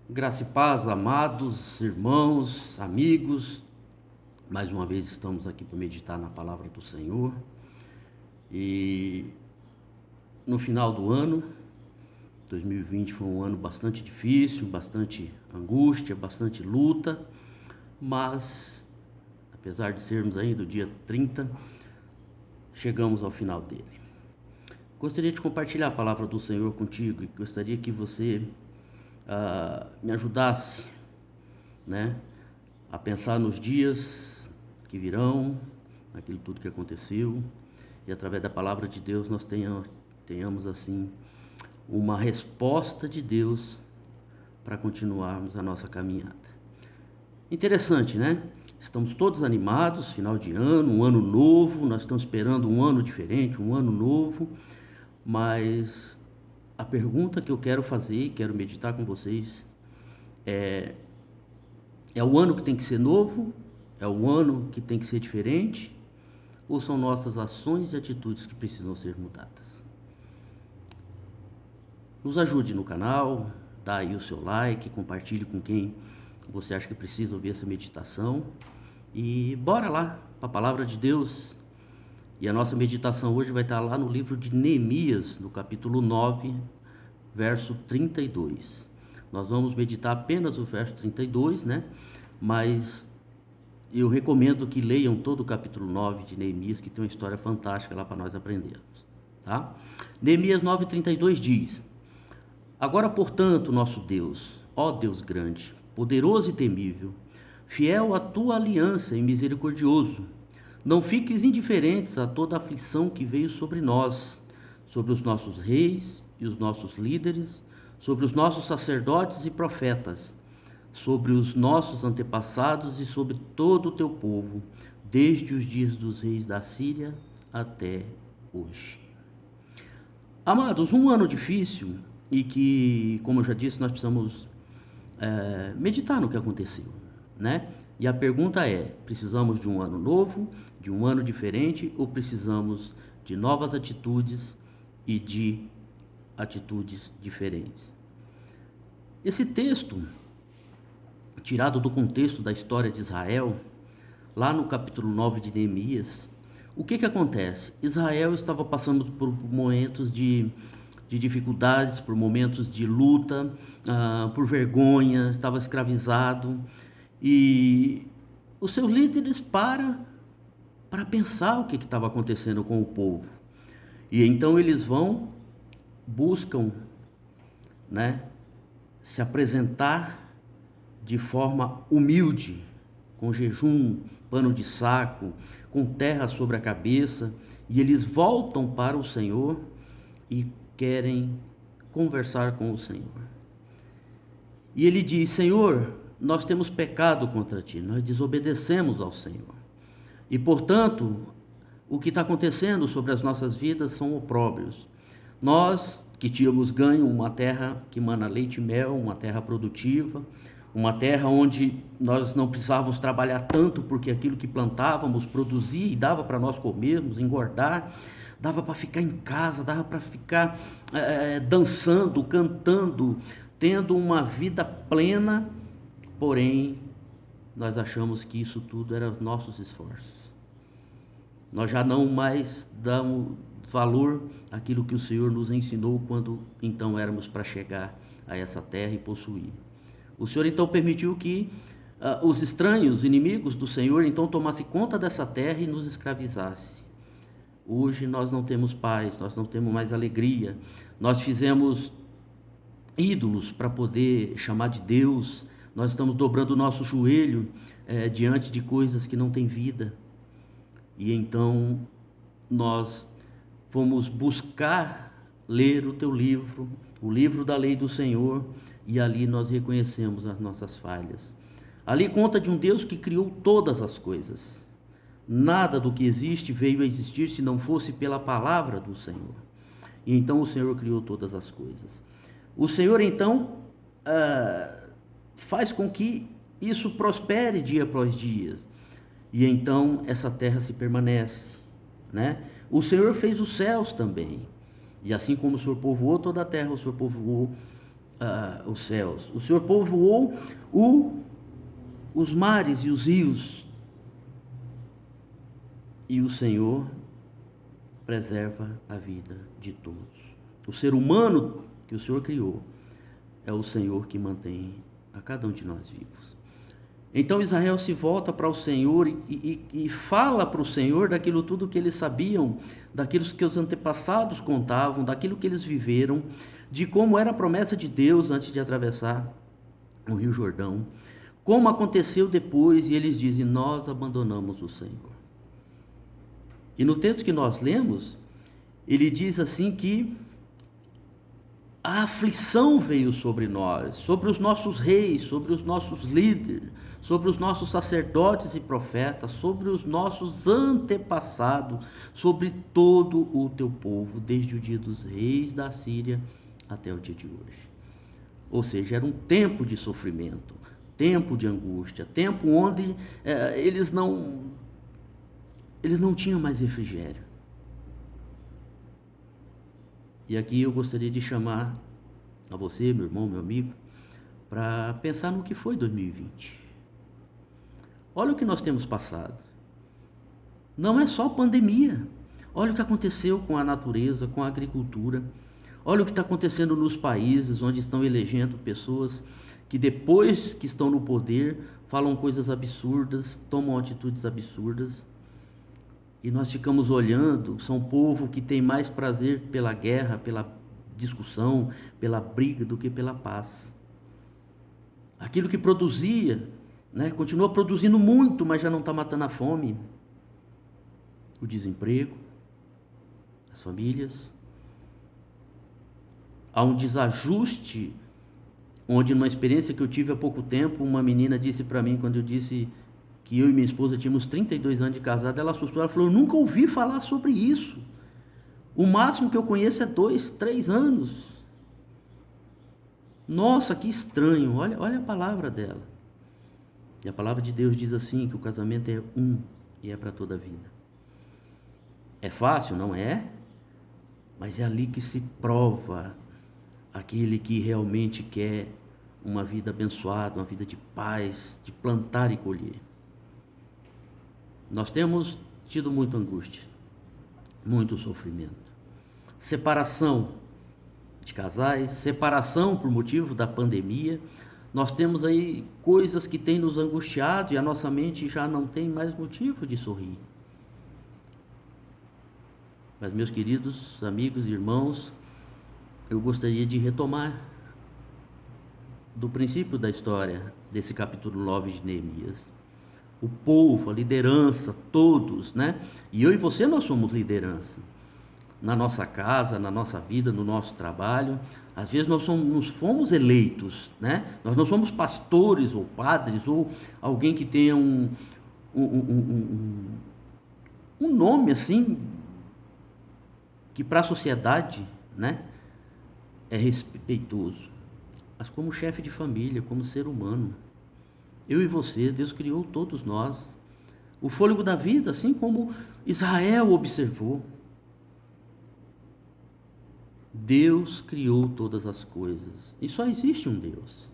Graça e paz, amados irmãos, amigos. Mais uma vez estamos aqui para meditar na palavra do Senhor. E no final do ano, 2020 foi um ano bastante difícil, bastante angústia, bastante luta, mas apesar de sermos ainda o dia 30, chegamos ao final dele. Gostaria de compartilhar a palavra do Senhor contigo e gostaria que você me ajudasse, a pensar nos dias que virão, naquilo tudo que aconteceu, e através da palavra de Deus nós tenhamos assim uma resposta de Deus para continuarmos a nossa caminhada. Interessante, né? Estamos todos animados, final de ano, um ano novo, nós estamos esperando um ano diferente, um ano novo, mas a pergunta que eu quero fazer, quero meditar com vocês, é o ano que tem que ser novo? É o ano que tem que ser diferente? Ou são nossas ações e atitudes que precisam ser mudadas? Nos ajude no canal, dá aí o seu like, compartilhe com quem você acha que precisa ouvir essa meditação. E bora lá para a palavra de Deus. E a nossa meditação hoje vai estar lá no livro de Neemias, no capítulo 9, verso 32. Nós vamos meditar apenas o verso 32, Mas eu recomendo que leiam todo o capítulo 9 de Neemias, que tem uma história fantástica lá para nós aprendermos, tá? Neemias 9:32 diz: Agora, portanto, nosso Deus, ó Deus grande, poderoso e temível, fiel à tua aliança e misericordioso, não fiques indiferentes a toda a aflição que veio sobre nós, sobre os nossos reis e os nossos líderes, sobre os nossos sacerdotes e profetas, sobre os nossos antepassados e sobre todo o teu povo, desde os dias dos reis da Síria até hoje. Amados, um ano difícil e que, como eu já disse, nós precisamos meditar no que aconteceu, E a pergunta é: precisamos de um ano novo, de um ano diferente, ou precisamos de novas atitudes e de atitudes diferentes? Esse texto, tirado do contexto da história de Israel, lá no capítulo 9 de Neemias, o que acontece? Israel estava passando por momentos de dificuldades, por momentos de luta, por vergonha, estava escravizado, e os seus líderes para pensar o que estava acontecendo com o povo. E então eles buscam, se apresentar de forma humilde, com jejum, pano de saco, com terra sobre a cabeça, e eles voltam para o Senhor e querem conversar com o Senhor. E ele diz: Senhor, nós temos pecado contra ti, nós desobedecemos ao Senhor. E, portanto, o que está acontecendo sobre as nossas vidas são opróbrios. Nós que tínhamos ganho uma terra que mana leite e mel, uma terra produtiva, uma terra onde nós não precisávamos trabalhar tanto, porque aquilo que plantávamos produzia e dava para nós comermos, engordar, dava para ficar em casa, dava para ficar dançando, cantando, tendo uma vida plena, porém nós achamos que isso tudo era nossos esforços. Nós já não mais damos valor àquilo que o Senhor nos ensinou quando então éramos para chegar a essa terra e possuir. O Senhor então permitiu que os estranhos, inimigos do Senhor, então tomassem conta dessa terra e nos escravizassem. Hoje nós não temos paz, nós não temos mais alegria. Nós fizemos ídolos para poder chamar de Deus. Nós estamos dobrando o nosso joelho diante de coisas que não têm vida. E então nós fomos buscar ler o teu livro, o livro da lei do Senhor, e ali nós reconhecemos as nossas falhas. Ali conta de um Deus que criou todas as coisas. Nada do que existe veio a existir se não fosse pela palavra do Senhor. E então o Senhor criou todas as coisas. O Senhor então faz com que isso prospere dia após dia. E então essa terra se permanece, O Senhor fez os céus também. E assim como o Senhor povoou toda a terra, o Senhor povoou os céus. O Senhor povoou os mares e os rios. E o Senhor preserva a vida de todos. O ser humano que o Senhor criou é o Senhor que mantém a cada um de nós vivos. Então Israel se volta para o Senhor e fala para o Senhor daquilo tudo que eles sabiam, daquilo que os antepassados contavam, daquilo que eles viveram, de como era a promessa de Deus antes de atravessar o Rio Jordão, como aconteceu depois, e eles dizem: nós abandonamos o Senhor. E no texto que nós lemos, ele diz assim que a aflição veio sobre nós, sobre os nossos reis, sobre os nossos líderes, sobre os nossos sacerdotes e profetas, sobre os nossos antepassados, sobre todo o teu povo, desde o dia dos reis da Síria até o dia de hoje. Ou seja, era um tempo de sofrimento, tempo de angústia, tempo onde eles não tinham mais refrigério. E aqui eu gostaria de chamar a você, meu irmão, meu amigo, para pensar no que foi 2020. Olha o que nós temos passado. Não é só pandemia. Olha o que aconteceu com a natureza, com a agricultura. Olha o que está acontecendo nos países onde estão elegendo pessoas que depois que estão no poder falam coisas absurdas, tomam atitudes absurdas. E nós ficamos olhando, são um povo que tem mais prazer pela guerra, pela discussão, pela briga do que pela paz. Aquilo que produzia, continua produzindo muito, mas já não está matando a fome. O desemprego, as famílias. Há um desajuste, onde numa experiência que eu tive há pouco tempo, uma menina disse para mim, quando eu disse que eu e minha esposa tínhamos 32 anos de casado, ela assustou, ela falou: eu nunca ouvi falar sobre isso. O máximo que eu conheço é 2, 3 anos. Nossa, que estranho, olha a palavra dela. E a palavra de Deus diz assim, que o casamento é um e é para toda a vida. É fácil? Não é? Mas é ali que se prova aquele que realmente quer uma vida abençoada, uma vida de paz, de plantar e colher. Nós temos tido muita angústia, muito sofrimento, separação de casais, separação por motivo da pandemia. Nós temos aí coisas que têm nos angustiado e a nossa mente já não tem mais motivo de sorrir. Mas, meus queridos amigos e irmãos, eu gostaria de retomar do princípio da história desse capítulo 9 de Neemias. O povo, a liderança, todos, E eu e você, nós somos liderança. Na nossa casa, na nossa vida, no nosso trabalho. Às vezes nós fomos eleitos, Nós não somos pastores ou padres ou alguém que tenha um nome assim, que para a sociedade, é respeitoso. Mas como chefe de família, como ser humano, eu e você, Deus criou todos nós. O fôlego da vida, assim como Israel observou. Deus criou todas as coisas. E só existe um Deus.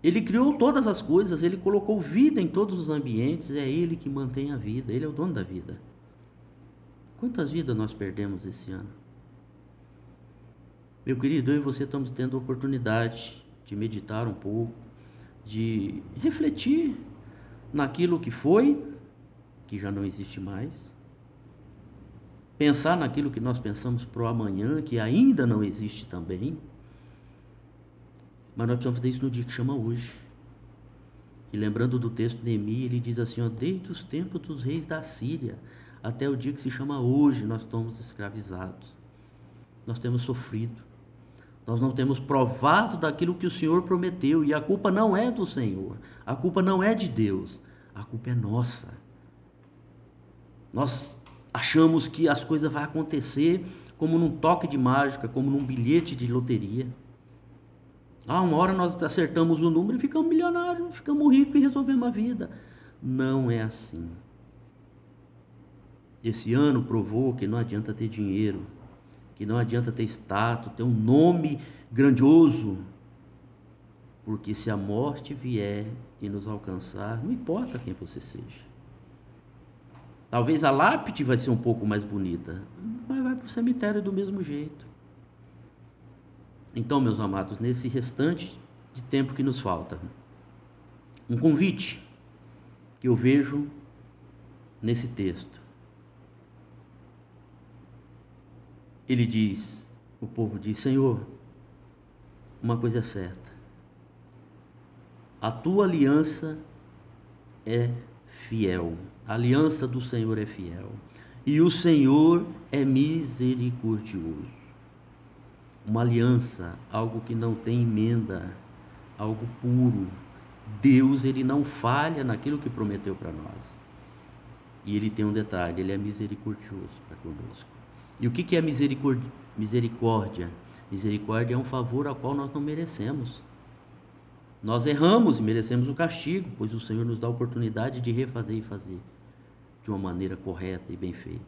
Ele criou todas as coisas, Ele colocou vida em todos os ambientes. É Ele que mantém a vida, Ele é o dono da vida. Quantas vidas nós perdemos esse ano? Meu querido, eu e você estamos tendo a oportunidade de meditar um pouco, de refletir naquilo que foi, que já não existe mais, pensar naquilo que nós pensamos para o amanhã, que ainda não existe também, mas nós precisamos fazer isso no dia que chama hoje. E lembrando do texto de Neemias, ele diz assim, desde os tempos dos reis da Síria, até o dia que se chama hoje, nós estamos escravizados, nós temos sofrido, nós não temos provado daquilo que o Senhor prometeu, e a culpa não é do Senhor, a culpa não é de Deus, a culpa é nossa. Nós achamos que as coisas vão acontecer como num toque de mágica, como num bilhete de loteria. Uma hora nós acertamos o número e ficamos milionários, ficamos ricos e resolvemos a vida. Não é assim. Esse ano provou que não adianta ter dinheiro, que não adianta ter status, ter um nome grandioso, porque se a morte vier e nos alcançar, não importa quem você seja. Talvez a lápide vai ser um pouco mais bonita, mas vai para o cemitério do mesmo jeito. Então, meus amados, nesse restante de tempo que nos falta, um convite que eu vejo nesse texto. Ele diz, o povo diz: Senhor, uma coisa é certa, a tua aliança é fiel, a aliança do Senhor é fiel, e o Senhor é misericordioso. Uma aliança, algo que não tem emenda, algo puro. Deus, ele não falha naquilo que prometeu para nós. E ele tem um detalhe, ele é misericordioso para conosco. E o que é misericórdia? Misericórdia é um favor ao qual nós não merecemos. Nós erramos e merecemos o castigo, pois o Senhor nos dá a oportunidade de refazer e fazer de uma maneira correta e bem feita.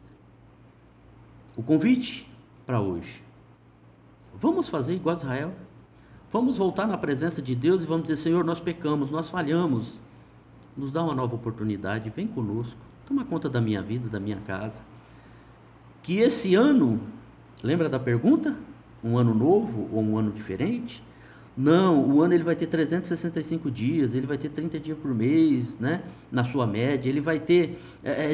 O convite para hoje: vamos fazer igual a Israel? Vamos voltar na presença de Deus e vamos dizer: Senhor, nós pecamos, nós falhamos, nos dá uma nova oportunidade, vem conosco, toma conta da minha vida, da minha casa. Que esse ano, lembra da pergunta? Um ano novo ou um ano diferente? Não, o ano ele vai ter 365 dias, ele vai ter 30 dias por mês, né? Na sua média, ele vai ter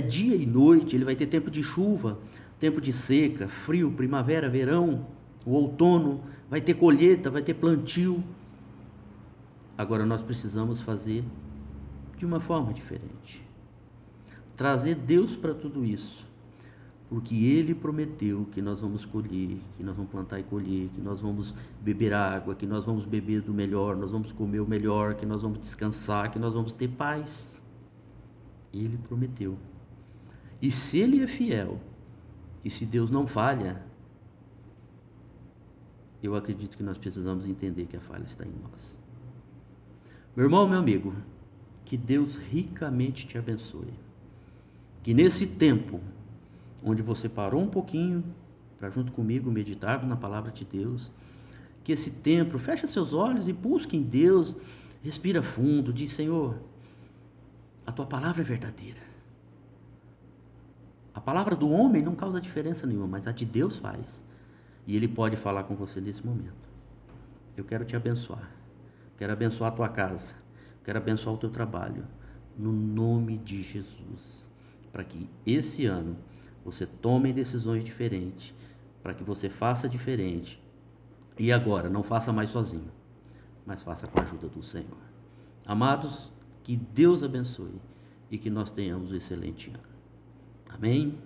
dia e noite, ele vai ter tempo de chuva, tempo de seca, frio, primavera, verão, o outono, vai ter colheita, vai ter plantio. Agora nós precisamos fazer de uma forma diferente. Trazer Deus para tudo isso. Porque Ele prometeu que nós vamos colher, que nós vamos plantar e colher, que nós vamos beber água, que nós vamos beber do melhor, nós vamos comer o melhor, que nós vamos descansar, que nós vamos ter paz. Ele prometeu. E se Ele é fiel, e se Deus não falha, eu acredito que nós precisamos entender que a falha está em nós. Meu irmão, meu amigo, que Deus ricamente te abençoe. Que nesse tempo onde você parou um pouquinho para junto comigo meditar na palavra de Deus, que esse tempo, fecha seus olhos e busque em Deus, respira fundo, diz: Senhor, a tua palavra é verdadeira. A palavra do homem não causa diferença nenhuma, mas a de Deus faz. E Ele pode falar com você nesse momento. Eu quero te abençoar, quero abençoar a tua casa, quero abençoar o teu trabalho, no nome de Jesus, para que esse ano você tome decisões diferentes, para que você faça diferente. E agora, não faça mais sozinho, mas faça com a ajuda do Senhor. Amados, que Deus abençoe e que nós tenhamos um excelente ano. Amém?